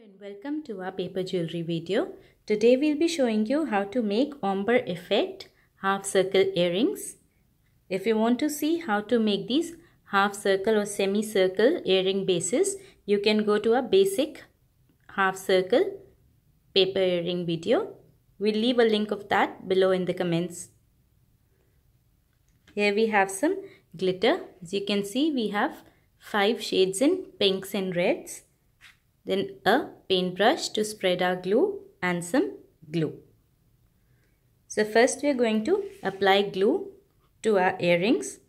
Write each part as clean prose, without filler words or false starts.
And welcome to our paper jewelry video. Today we'll be showing you how to make ombre effect half circle earrings. If you want to see how to make these half circle or semi-circle earring bases, you can go to a basic half circle paper earring video. We'll leave a link of that below in the comments. Here we have some glitter. As you can see, we have 5 shades in pinks and reds. Then a paintbrush to spread our glue and some glue. So first we are going to apply glue to our earrings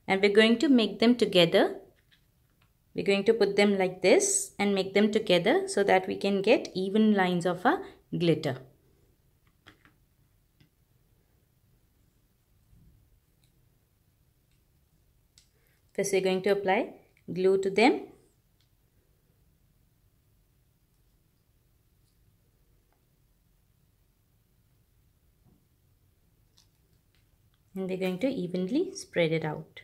and we're going to make them together. We're going to put them like this and make them together so that we can get even lines of our glitter. First we're going to apply glue to them. And we're going to evenly spread it out.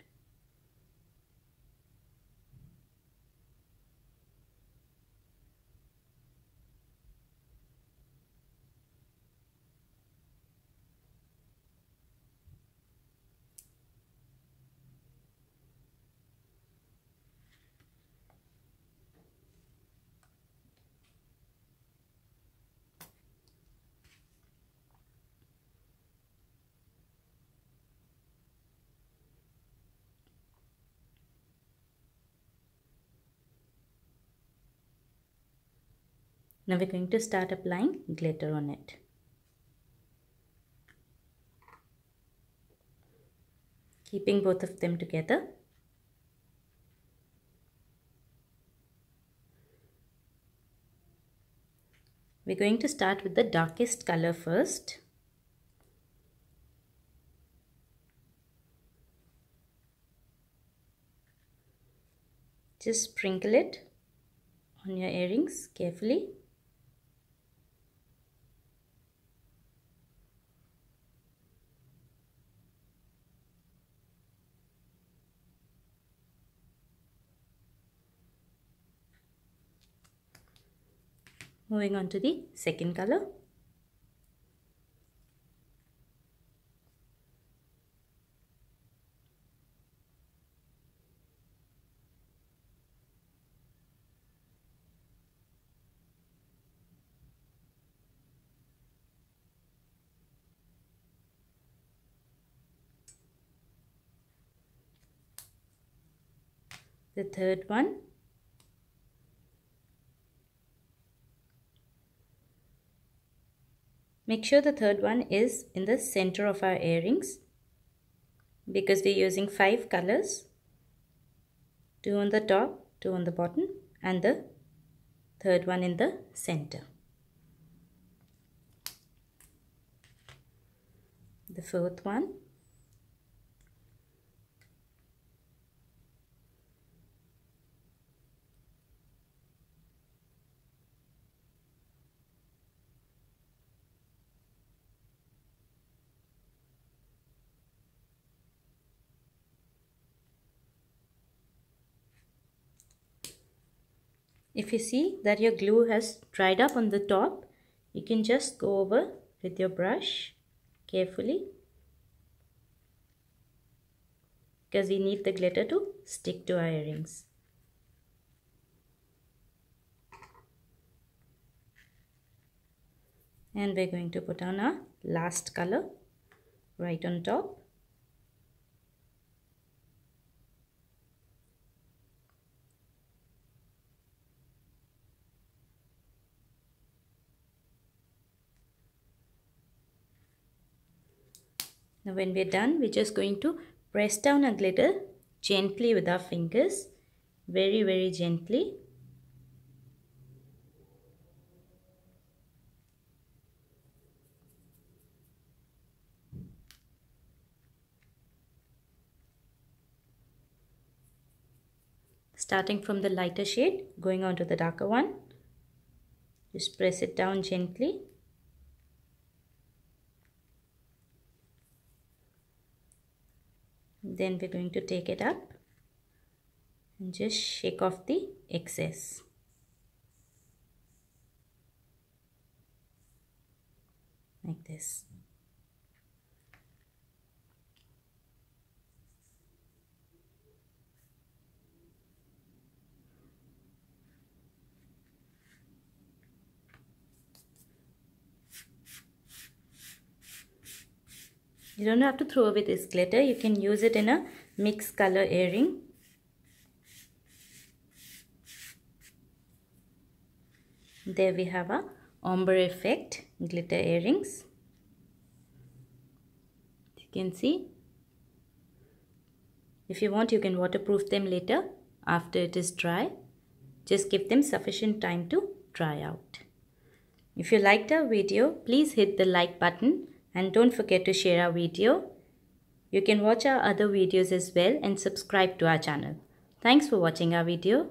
Now we're going to start applying glitter on it. Keeping both of them together. We're going to start with the darkest color first. Just sprinkle it on your earrings carefully. Moving on to the second color. The third one. Make sure the third one is in the center of our earrings because we're using 5 colors. 2 on the top, 2 on the bottom and the third one in the center. The fourth one. If you see that your glue has dried up on the top, you can just go over with your brush carefully because we need the glitter to stick to our earrings. And we're going to put on our last color right on top. Now when we're done, we're just going to press down our glitter gently with our fingers, very gently. Starting from the lighter shade, going on to the darker one. Just press it down gently. Then we're going to take it up and just shake off the excess. like this. You don't have to throw away this glitter. You can use it in a mixed color earring. There we have a ombre effect glitter earrings. You can see. If you want, you can waterproof them later after it is dry. Just give them sufficient time to dry out. If you liked our video, please hit the like button and don't forget to share our video. You can watch our other videos as well and subscribe to our channel. Thanks for watching our video.